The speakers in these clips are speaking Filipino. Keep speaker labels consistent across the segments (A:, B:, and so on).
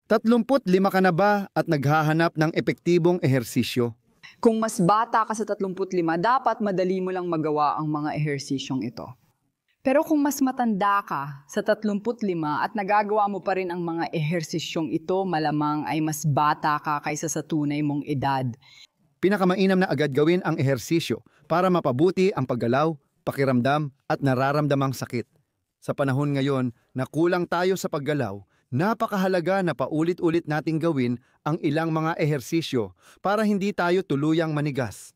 A: 35 ka na ba at naghahanap ng epektibong ehersisyo?
B: Kung mas bata ka sa 35, dapat madali mo lang magawa ang mga ehersisyong ito. Pero kung mas matanda ka sa 35 at nagagawa mo pa rin ang mga ehersisyong ito, malamang ay mas bata ka kaysa sa tunay mong edad.
A: Pinakamainam na agad gawin ang ehersisyo para mapabuti ang paggalaw, pakiramdam at nararamdamang sakit. Sa panahon ngayon na kulang tayo sa paggalaw, napakahalaga na paulit-ulit nating gawin ang ilang mga ehersisyo para hindi tayo tuluyang manigas.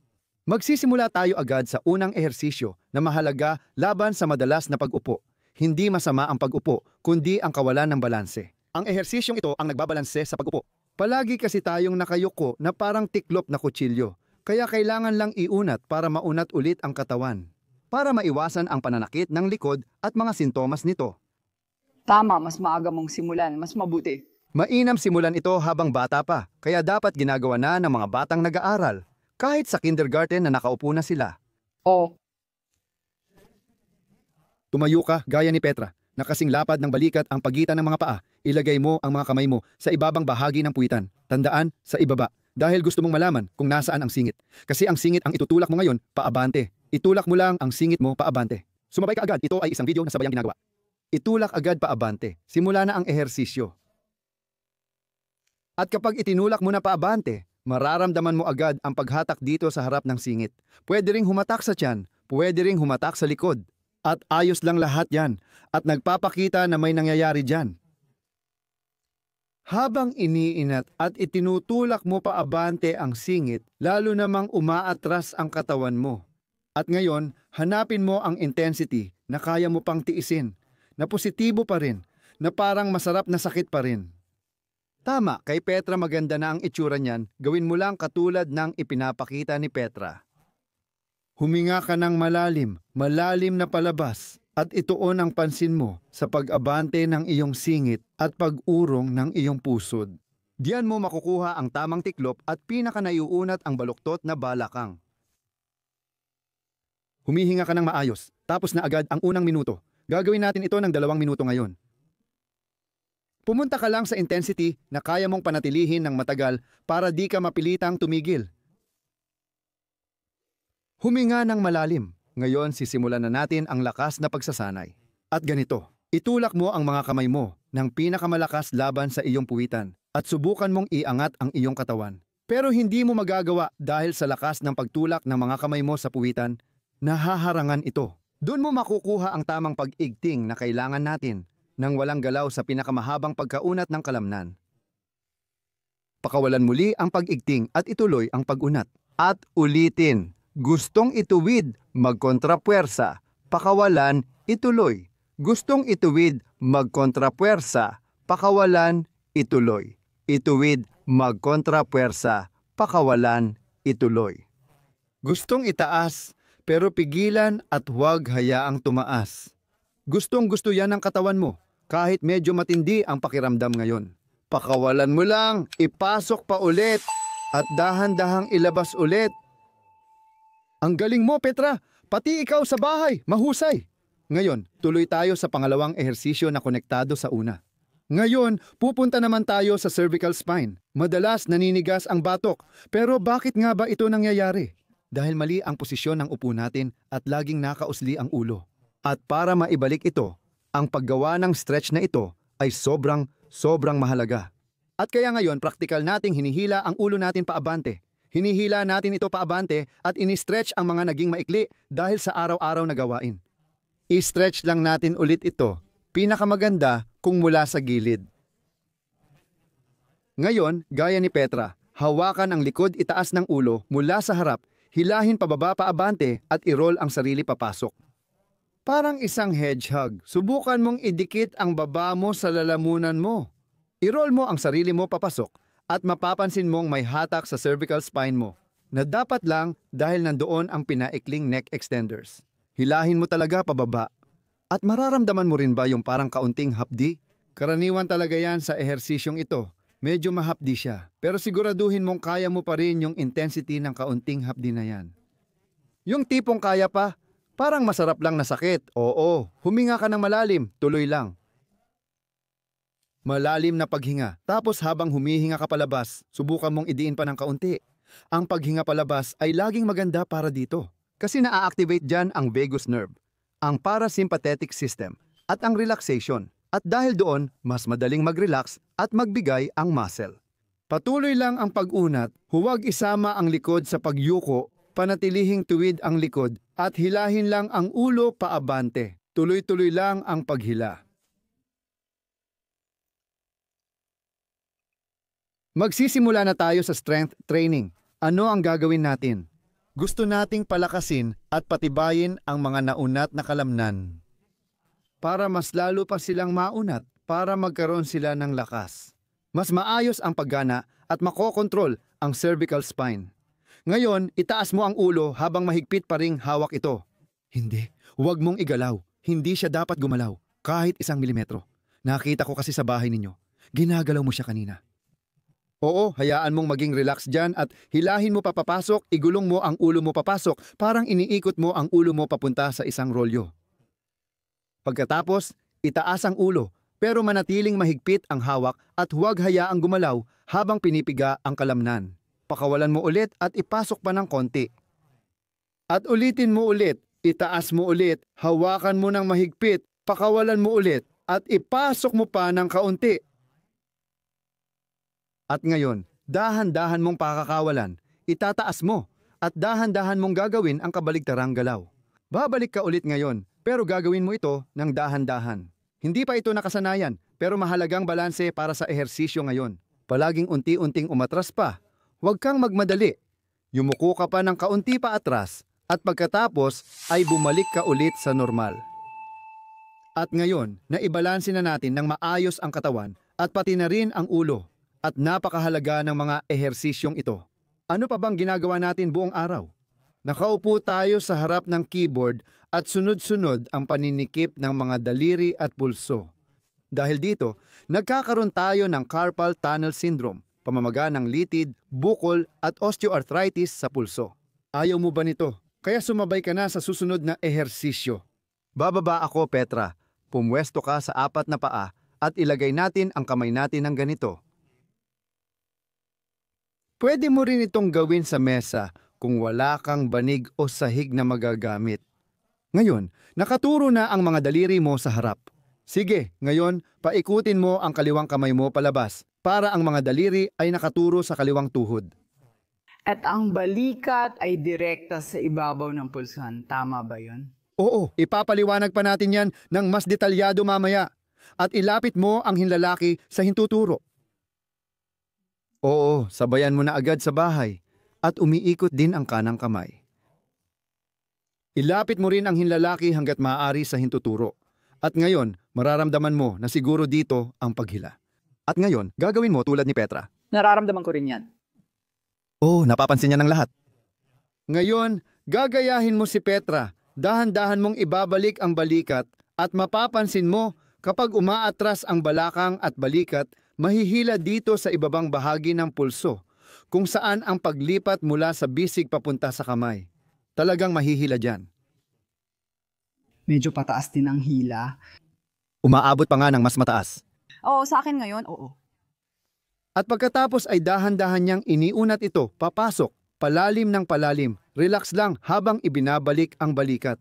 A: Magsisimula tayo agad sa unang ehersisyo na mahalaga laban sa madalas na pag-upo. Hindi masama ang pag-upo, kundi ang kawalan ng balanse. Ang ehersisyong ito ang nagbabalanse sa pag-upo. Palagi kasi tayong nakayuko na parang tiklop na kutsilyo, kaya kailangan lang iunat para maunat ulit ang katawan, para maiwasan ang pananakit ng likod at mga sintomas nito.
B: Tama, mas maaga mong simulan, mas mabuti.
A: Mainam simulan ito habang bata pa, kaya dapat ginagawa na ng mga batang nag-aaral, kahit sa kindergarten na nakaupo na sila.
B: O,
A: Tumayo ka gaya ni Petra, na kasing lapad ng balikat ang pagitan ng mga paa. Ilagay mo ang mga kamay mo sa ibabang bahagi ng puwitan. Tandaan, sa ibaba, dahil gusto mong malaman kung nasaan ang singit. Kasi ang singit ang itutulak mo ngayon, paabante. Itulak mo lang ang singit mo paabante. Sumabay ka agad, ito ay isang video na sabayang ginagawa. Itulak agad paabante. Simula na ang ehersisyo. At kapag itinulak mo na paabante, mararamdaman mo agad ang paghatak dito sa harap ng singit. Pwede ring humatak sa tiyan, pwede ring humatak sa likod. At ayos lang lahat yan at nagpapakita na may nangyayari dyan. Habang iniinat at itinutulak mo paabante ang singit, lalo namang umaatras ang katawan mo. At ngayon, hanapin mo ang intensity na kaya mo pang tiisin, na positibo pa rin, na parang masarap na sakit pa rin. Tama, kay Petra maganda na ang itsura niyan, gawin mo lang katulad ng ipinapakita ni Petra. Huminga ka ng malalim, malalim na palabas, at ituon ang pansin mo sa pag-abante ng iyong singit at pag-urong ng iyong pusod. Diyan mo makukuha ang tamang tiklop at pinakanaiuunat ang baluktot na balakang. Humihinga ka ng maayos, tapos na agad ang unang minuto. Gagawin natin ito ng 2 minuto ngayon. Pumunta ka lang sa intensity na kaya mong panatilihin ng matagal para di ka mapilitang tumigil. Huminga ng malalim. Ngayon sisimulan na natin ang lakas na pagsasanay. At ganito, itulak mo ang mga kamay mo ng pinakamalakas laban sa iyong puwitan at subukan mong iangat ang iyong katawan. Pero hindi mo magagawa dahil sa lakas ng pagtulak ng mga kamay mo sa puwitan, nahaharangan ito. Doon mo makukuha ang tamang pag-igting na kailangan natin nang walang galaw sa pinakamahabang pagkaunat ng kalamnan. Pakawalan muli ang pag-igting at ituloy ang pag-unat. At ulitin. Gustong ituwid, magkontrapuwersa. Pakawalan, ituloy. Gustong ituwid, magkontrapuwersa. Pakawalan, ituloy. Ituwid, magkontrapuwersa. Pakawalan, ituloy. Gustong itaas, pero pigilan at huwag hayaang tumaas. Gustong-gusto yan ng katawan mo, kahit medyo matindi ang pakiramdam ngayon. Pakawalan mo lang, ipasok pa ulit, at dahan-dahang ilabas ulit. Ang galing mo, Petra! Pati ikaw sa bahay, mahusay! Ngayon, tuloy tayo sa pangalawang ehersisyo na konektado sa una. Ngayon, pupunta naman tayo sa cervical spine. Madalas naninigas ang batok, pero bakit nga ba ito nangyayari? Dahil mali ang posisyon ng upo natin at laging nakausli ang ulo. At para maibalik ito, ang paggawa ng stretch na ito ay sobrang mahalaga. At kaya ngayon, praktikal nating hinihila ang ulo natin paabante. Hinihila natin ito paabante at ini-stretch ang mga naging maikli dahil sa araw-araw na gawain. I-stretch lang natin ulit ito. Pinakamaganda kung mula sa gilid. Ngayon, gaya ni Petra, hawakan ang likod itaas ng ulo mula sa harap, hilahin pababa paabante at i-roll ang sarili papasok. Parang isang hedgehog, subukan mong idikit ang baba mo sa lalamunan mo. I-roll mo ang sarili mo papasok. At mapapansin mong may hatak sa cervical spine mo na dapat lang dahil nandoon ang pinaikling neck extenders. Hilahin mo talaga pababa. At mararamdaman mo rin ba yung parang kaunting hapdi? Karaniwan talaga yan sa ehersisyong ito. Medyo mahapdi siya. Pero siguraduhin mong kaya mo pa rin yung intensity ng kaunting hapdi na yan. Yung tipong kaya pa, parang masarap lang na sakit. Oo, huminga ka ng malalim, tuloy lang. Malalim na paghinga. Tapos habang humihinga ka palabas, subukan mong idiin pa ng kaunti. Ang paghinga palabas ay laging maganda para dito. Kasi naa-activate dyan ang vagus nerve, ang parasympathetic system, at ang relaxation. At dahil doon, mas madaling mag-relax at magbigay ang muscle. Patuloy lang ang pag-unat, huwag isama ang likod sa pagyuko, panatilihing tuwid ang likod, at hilahin lang ang ulo paabante. Tuloy-tuloy lang ang paghila. Magsisimula na tayo sa strength training. Ano ang gagawin natin? Gusto nating palakasin at patibayin ang mga naunat na kalamnan. Para mas lalo pa silang maunat, para magkaroon sila ng lakas. Mas maayos ang paggana at makokontrol ang cervical spine. Ngayon, itaas mo ang ulo habang mahigpit pa ring hawak ito. Hindi, huwag mong igalaw. Hindi siya dapat gumalaw, kahit 1 milimetro. Nakita ko kasi sa bahay ninyo. Ginagalaw mo siya kanina. Oo, hayaan mong maging relax dyan at hilahin mo papapasok, igulong mo ang ulo mo papasok, parang iniikot mo ang ulo mo papunta sa isang rolyo. Pagkatapos, itaas ang ulo, pero manatiling mahigpit ang hawak at huwag hayaang gumalaw habang pinipiga ang kalamnan. Pakawalan mo ulit at ipasok pa ng konti. At ulitin mo ulit, itaas mo ulit, hawakan mo ng mahigpit, pakawalan mo ulit at ipasok mo pa ng kaunti. At ngayon, dahan-dahan mong pakakawalan, itataas mo at dahan-dahan mong gagawin ang kabaligtarang galaw. Babalik ka ulit ngayon, pero gagawin mo ito ng dahan-dahan. Hindi pa ito nakasanayan, pero mahalagang balanse para sa ehersisyo ngayon. Palaging unti-unting umatras pa. Huwag kang magmadali. Yumuko ka pa ng kaunti pa atras at pagkatapos ay bumalik ka ulit sa normal. At ngayon, naibalanse na natin ng maayos ang katawan at pati na rin ang ulo. At napakahalaga ng mga ehersisyong ito. Ano pa bang ginagawa natin buong araw? Nakaupo tayo sa harap ng keyboard at sunod-sunod ang paninikip ng mga daliri at pulso. Dahil dito, nagkakaroon tayo ng carpal tunnel syndrome, pamamaga ng litid, bukol at osteoarthritis sa pulso. Ayaw mo ba nito? Kaya sumabay ka na sa susunod na ehersisyo. Bababa ako, Petra. Pumwesto ka sa 4 na paa at ilagay natin ang kamay natin ng ganito. Pwede mo rin itong gawin sa mesa kung wala kang banig o sahig na magagamit. Ngayon, nakaturo na ang mga daliri mo sa harap. Sige, ngayon, paikutin mo ang kaliwang kamay mo palabas para ang mga daliri ay nakaturo sa kaliwang tuhod.
B: At ang balikat ay direkta sa ibabaw ng pulsuhan. Tama ba yun?
A: Oo, ipapaliwanag pa natin yan ng mas detalyado mamaya. At ilapit mo ang hinlalaki sa hintuturo. Oo, sabayan mo na agad sa bahay at umiikot din ang kanang kamay. Ilapit mo rin ang hinlalaki hanggat maaari sa hintuturo. At ngayon, mararamdaman mo na siguro dito ang paghila. At ngayon, gagawin mo tulad ni Petra.
B: Nararamdaman ko rin yan.
A: Oh, napapansin niya ng lahat. Ngayon, gagayahin mo si Petra. Dahan-dahan mong ibabalik ang balikat at mapapansin mo kapag umaatras ang balakang at balikat, mahihila dito sa ibabang bahagi ng pulso, kung saan ang paglipat mula sa bisig papunta sa kamay. Talagang mahihila dyan.
B: Medyo pataas din ang hila.
A: Umaabot pa nga ng mas mataas.
B: Oo, sa akin ngayon, oo.
A: At pagkatapos ay dahan-dahan niyang iniunat ito, papasok, palalim ng palalim, relax lang habang ibinabalik ang balikat.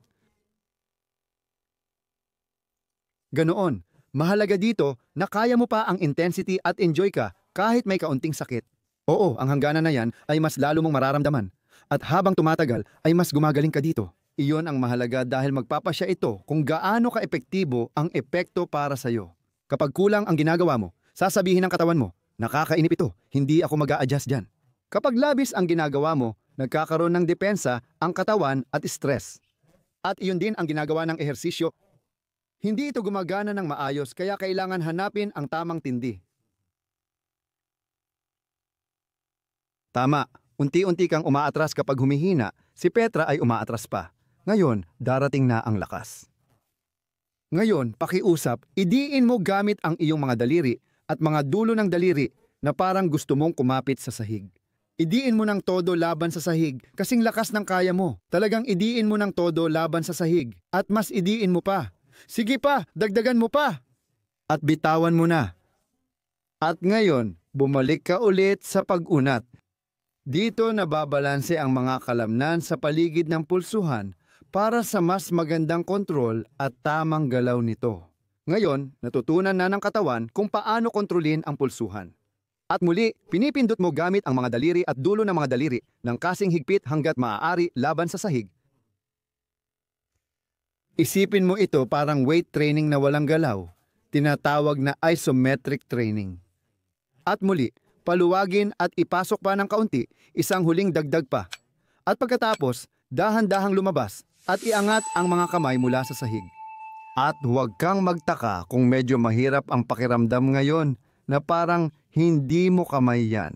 A: Ganoon. Mahalaga dito na kaya mo pa ang intensity at enjoy ka kahit may kaunting sakit. Oo, ang hangganan na yan ay mas lalo mong mararamdaman. At habang tumatagal ay mas gumagaling ka dito. Iyon ang mahalaga dahil magpapasya ito kung gaano ka-epektibo ang epekto para sa'yo. Kapag kulang ang ginagawa mo, sasabihin ng katawan mo, nakakainip ito, hindi ako mag-a-adjust dyan. Kapag labis ang ginagawa mo, nagkakaroon ng depensa ang katawan at stress. At iyon din ang ginagawa ng ehersisyo. Hindi ito gumagana ng maayos kaya kailangan hanapin ang tamang tindi. Tama, unti-unti kang umaatras kapag humihina, si Petra ay umaatras pa. Ngayon, darating na ang lakas. Ngayon, pakiusap, idiin mo gamit ang iyong mga daliri at mga dulo ng daliri na parang gusto mong kumapit sa sahig. Idiin mo ng todo laban sa sahig kasing lakas ng kaya mo. Talagang idiin mo ng todo laban sa sahig at mas idiin mo pa. Sige pa, dagdagan mo pa. At bitawan mo na. At ngayon, bumalik ka ulit sa pag-unat. Dito nababalanse ang mga kalamnan sa paligid ng pulsuhan para sa mas magandang kontrol at tamang galaw nito. Ngayon, natutunan na ng katawan kung paano kontrolin ang pulsuhan. At muli, pinipindot mo gamit ang mga daliri at dulo ng mga daliri ng kasing higpit hanggat maaari laban sa sahig. Isipin mo ito parang weight training na walang galaw, tinatawag na isometric training. At muli, paluwagin at ipasok pa ng kaunti, isang huling dagdag pa. At pagkatapos, dahan-dahang lumabas at iangat ang mga kamay mula sa sahig. At huwag kang magtaka kung medyo mahirap ang pakiramdam ngayon na parang hindi mo kamay yan.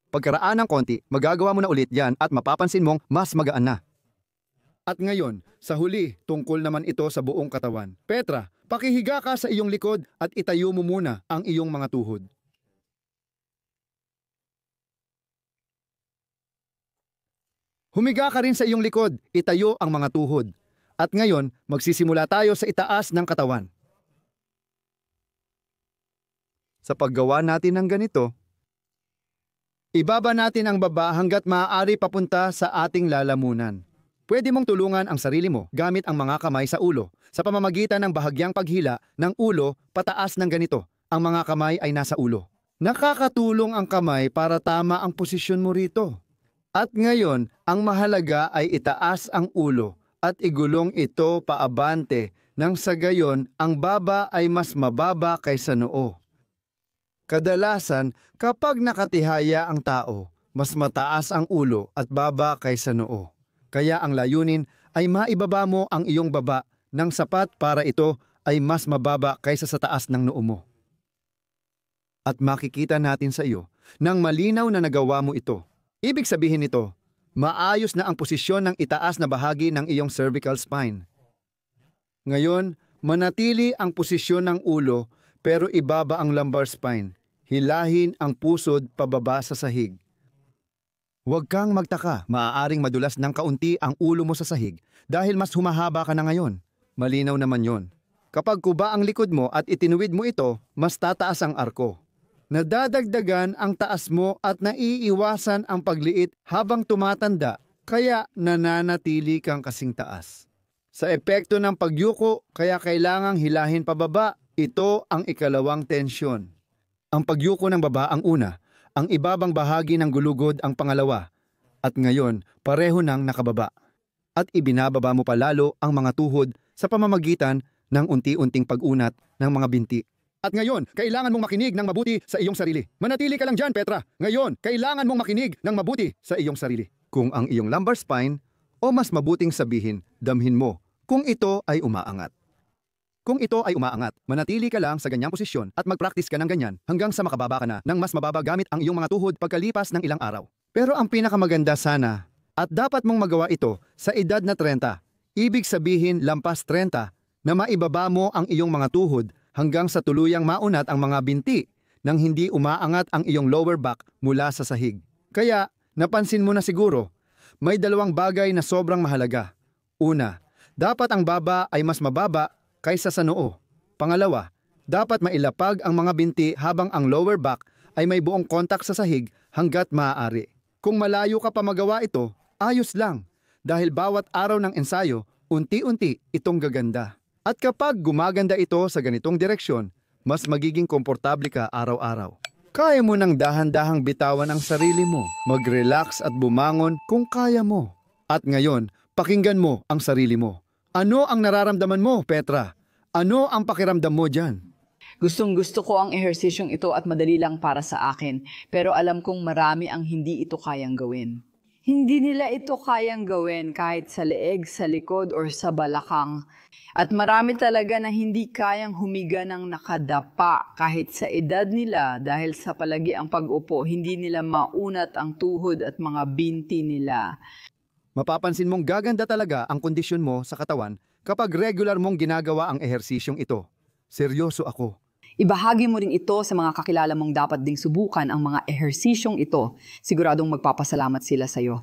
A: Pagkaraan ng konti, magagawa mo na ulit yan at mapapansin mong mas magaan na. At ngayon, sa huli, tungkol naman ito sa buong katawan. Petra, pakihiga ka sa iyong likod at itayo mo muna ang iyong mga tuhod. Humiga ka rin sa iyong likod, itayo ang mga tuhod. At ngayon, magsisimula tayo sa itaas ng katawan. Sa paggawa natin ng ganito, ibaba natin ang baba hanggat maaari papunta sa ating lalamunan. Pwede mong tulungan ang sarili mo gamit ang mga kamay sa ulo sa pamamagitan ng bahagyang paghila ng ulo pataas ng ganito. Ang mga kamay ay nasa ulo. Nakakatulong ang kamay para tama ang posisyon mo rito. At ngayon, ang mahalaga ay itaas ang ulo at igulong ito paabante nang sa gayon ang baba ay mas mababa kaysa noo. Kadalasan, kapag nakatihaya ang tao, mas mataas ang ulo at baba kaysa noo. Kaya ang layunin ay maibaba mo ang iyong baba ng sapat para ito ay mas mababa kaysa sa taas ng noo mo. At makikita natin sa iyo nang malinaw na nagawa mo ito. Ibig sabihin nito, maayos na ang posisyon ng itaas na bahagi ng iyong cervical spine. Ngayon, manatili ang posisyon ng ulo pero ibaba ang lumbar spine. Hilahin ang pusod pababa sa sahig. Huwag kang magtaka, maaaring madulas ng kaunti ang ulo mo sa sahig dahil mas humahaba ka na ngayon. Malinaw naman yon. Kapag kuba ang likod mo at itinuwid mo ito, mas tataas ang arko. Nadadagdagan ang taas mo at naiiwasan ang pagliit habang tumatanda, kaya nananatili kang kasing taas. Sa epekto ng pagyuko, kaya kailangang hilahin pababa, ito ang ikalawang tensyon. Ang pagyuko ng baba ang una, ang ibabang bahagi ng gulugod ang pangalawa, at ngayon pareho nang nakababa. At ibinababa mo pa lalo ang mga tuhod sa pamamagitan ng unti-unting pag-unat ng mga binti. At ngayon, kailangan mong makinig ng mabuti sa iyong sarili. Manatili ka lang dyan, Petra. Ngayon, kailangan mong makinig ng mabuti sa iyong sarili. Kung ang iyong lumbar spine, o mas mabuting sabihin, damhin mo, kung ito ay umaangat. Kung ito ay umaangat, manatili ka lang sa ganyang posisyon at mag-practice ka ng ganyan hanggang sa makababa ka na ng mas mababa gamit ang iyong mga tuhod pagkalipas ng ilang araw. Pero ang pinakamaganda sana, at dapat mong magawa ito sa edad na 30, ibig sabihin lampas 30, na maibaba mo ang iyong mga tuhod hanggang sa tuluyang maunat ang mga binti nang hindi umaangat ang iyong lower back mula sa sahig. Kaya, napansin mo na siguro, may dalawang bagay na sobrang mahalaga. Una, dapat ang baba ay mas mababa kaysa sa noo. Pangalawa, dapat mailapag ang mga binti habang ang lower back ay may buong kontak sa sahig hanggat maaari. Kung malayo ka pa magawa ito, ayos lang. Dahil bawat araw ng ensayo, unti-unti itong gaganda. At kapag gumaganda ito sa ganitong direksyon, mas magiging komportable ka araw-araw. Kaya mo nang dahan-dahang bitawan ang sarili mo, mag-relax at bumangon kung kaya mo. At ngayon, pakinggan mo ang sarili mo. Ano ang nararamdaman mo, Petra? Ano ang pakiramdam mo dyan?
B: Gustong-gusto ko ang ehersisyong ito at madali lang para sa akin, pero alam kong marami ang hindi ito kayang gawin. Hindi nila ito kayang gawin kahit sa leeg, sa likod, or sa balakang. At marami talaga na hindi kayang humiga ng nakadapa kahit sa edad nila dahil sa palagi ang pag-upo, hindi nila maunat ang tuhod at mga binti nila.
A: Mapapansin mong gaganda talaga ang kondisyon mo sa katawan kapag regular mong ginagawa ang ehersisyong ito. Seryoso ako.
B: Ibahagi mo rin ito sa mga kakilala mong dapat ding subukan ang mga ehersisyong ito. Siguradong magpapasalamat sila sa iyo.